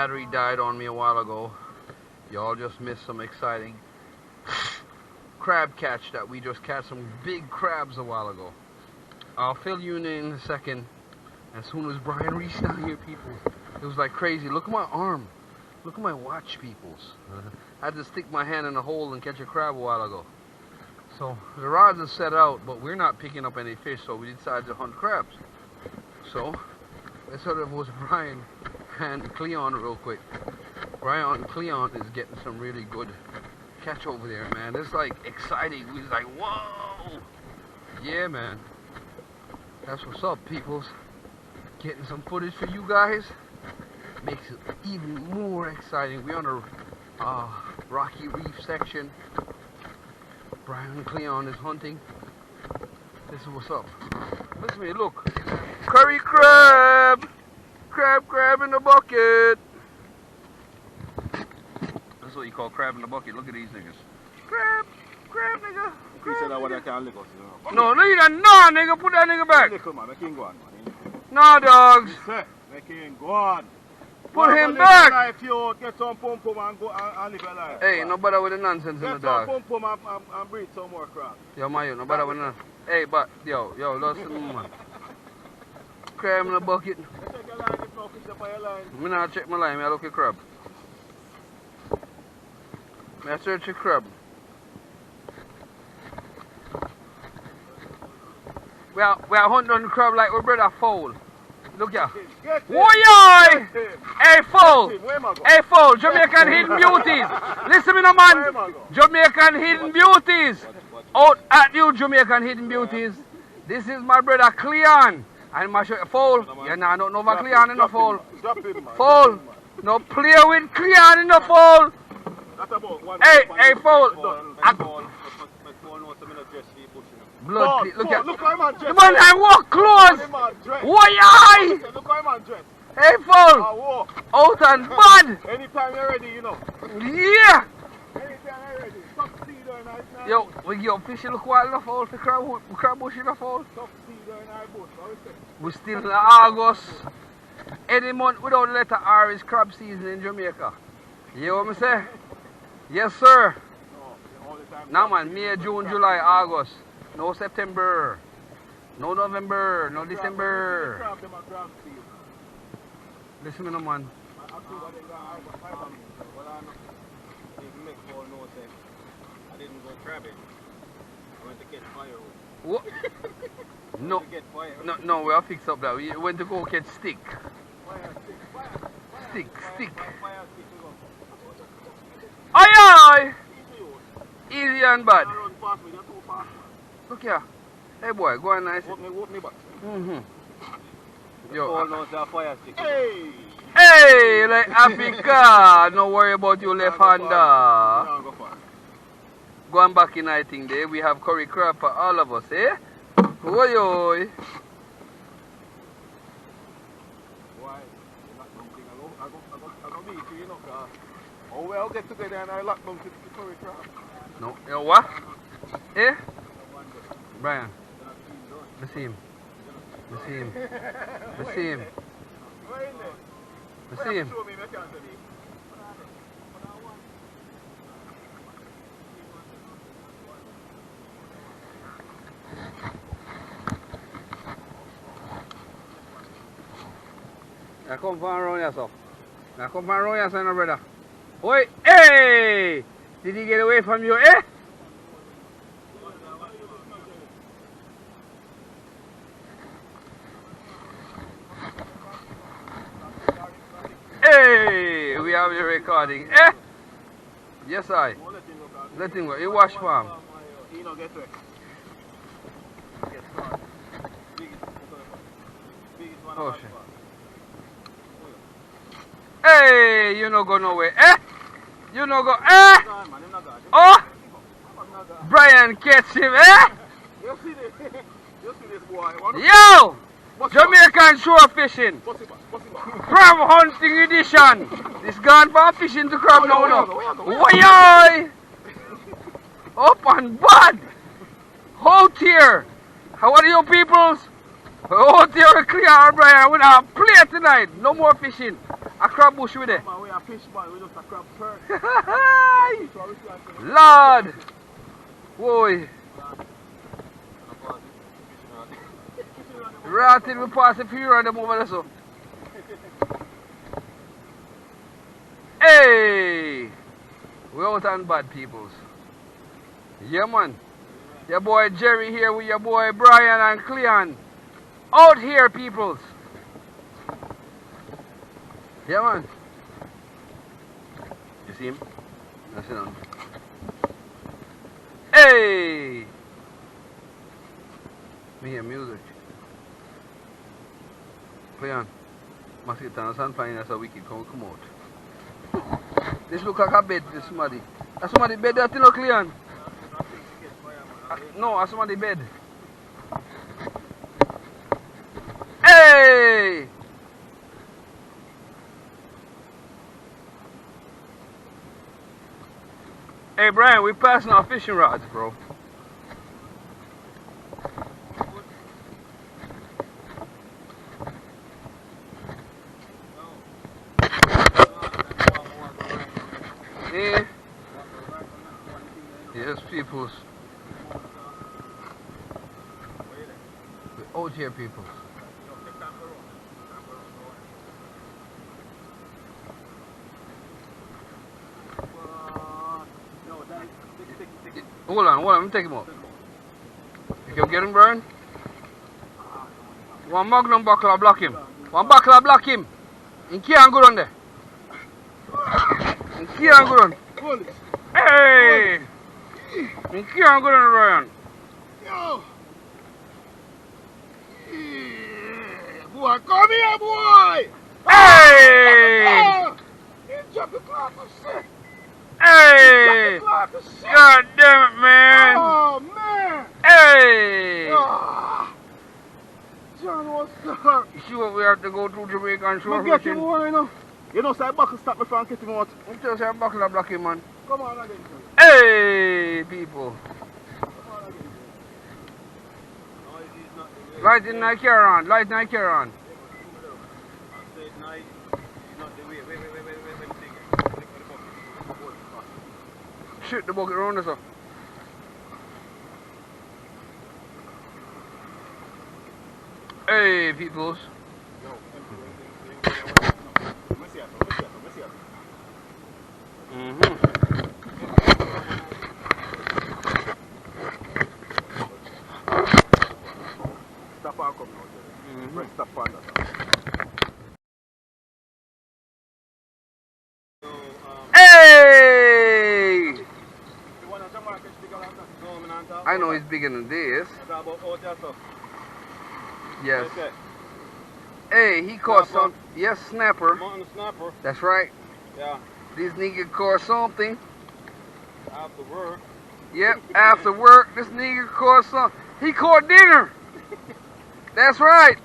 battery died on me a while ago. Y'all just missed some exciting crab catch that we just caught some big crabs a while ago. I'll fill you in a second. As soon as Brian reached down here, people, it was like crazy. Look at my arm. Look at my watch, peoples. I had to stick my hand in a hole and catch a crab a while ago. So the rods are set out, but we're not picking up any fish, so we decided to hunt crabs. So let's sort of was Brian and Cleon real quick. Brian and Cleon is getting some really good catch over there, man. It's like exciting. We was like, whoa! Yeah, man. That's what's up, peoples. Getting some footage for you guys makes it even more exciting. We're on a rocky reef section. Brian and Cleon is hunting. This is what's up. Listen to me, look. Curry crab! Crab in the bucket! That's what you call crab in the bucket. Look at these niggas. Crab, nigga. He said that what I can't lick us, you No, know. nigga, put that nigga back. Lick him, man. Make him go on, man. No, dogs. Make him go on. Put him back. Life, you get some pum and go and live your life. Hey, no bother with the nonsense in the dog. Get some pum and breed some more crab. Yo, man, no bother with the nonsense. Hey, but, yo, listen, man. Crab in the bucket. Check your line, if no fish up on your line. Me not check my line, I look at crab. I search a crab. We are hunting on the crab like we brother fowl. Look here. Why? Hey fowl! Hey fowl! Jamaican hidden beauties! Listen me no man! Jamaican hidden beauties! Out at you Jamaican hidden beauties! This is my brother Cleon! And my fowl! Yeah, nah, don't know about Cleon in the fowl. Fowl! No play with Cleon in the fowl! Hey fowl! Blood, look at look how man dressed. The man I walk close. Why? Look how man dressed. Hey, fool. Out and bad. Anytime you're ready, you know. Yeah. Anytime you're ready. Tuxedo and ice. Yo, we go fishing. Look wild enough, foul. The crab bush in the foul. Tuxedo and ice bush. We're still in August. Any month without the letter R is crab season in Jamaica. You know what I say? Yes, sir. Now, man, May, June, July, August. No September, no November, no December. Listen to me, man. I didn't go crabbing. I went to get firewood. What? No, we'll fix up that. We went to go get stick. Stick. Aye! Easy and bad. Look here. Hey boy, go on nice. Walk me back. Yo. Hey! Hey, like Africa. No worry about you left hander. Go on back in I think there. We have curry crab for all of us, eh? Oi oi. Why? I go meet you, know, oh well, get together and I lock down to the curry crab. No, you know what? Eh? Brian, let's see him. Let's see him. Let's see him. Let's see him. Now come from around yourself. Now come from around yourself, no brother. Oi, hey! Did he get away from you, eh? Hey, we have your recording, eh? Yes, I. Let him go. You wash farm. Oh shit. Hey, you no go nowhere, eh? You no go, eh? Oh! Brian catch him, eh? You see this boy? Yo! Jamaican shore fishing. Crab hunting edition. This gone for fishing to crab now. Why? Up and bad. Out here. How are you peoples? Out here clear, Brian. We're going to play tonight. No more fishing. A crab bush with it. Man, we a fish man, we just a crab first. Lord! Boy! Right till we pass the few of them over there so. Hey! We out on bad peoples. Yeah man. Your boy Jerry here with your boy Brian and Cleon. Out here peoples. Yeah man. You see him? That's it on. Hey! Me hear music. Cleon. Mosquito and sunflying that's how we keep come out. This look like a bed, this somebody. That's somebody bed that you know, Cleon. No, that's somebody bed. Hey! Hey Brian, we passing our fishing rods, bro. Yeah. Yes, peoples. The out here peoples. Hold on, let me take him out. You can get him, Brian? One magnum buckler block him. One buckler block him. He can't go on there. He can't go on. Hey! He can't go on, Brian. Yo! Yeah. Boy, come here, boy! Hey! He dropped the cloth of shit! Hey! God damn it, man! Oh, man! Hey! Oh. John, what's up? You see what we have to go through Jamaica and shore Get fishing? him more, you know. You know, say buckle stop me from getting him out. I'm just saying, buckle up, block him, man. Come on again, sir. Hey, people. Come on again, sir. No, he's not the way. Light in night carry on. Light night carry on. I said night, he's not the way. Wait, let me take it. Shoot the bucket around us up. Hey, peoples. Stop and come now, Jerry. Stop and Hey! I know he's bigger than this. Yes. Hey, he caught some. Yes, snapper. Snapper. That's right. Yeah. This nigga caught something. After work. Yep, after work, this nigga caught something. He caught dinner. That's right.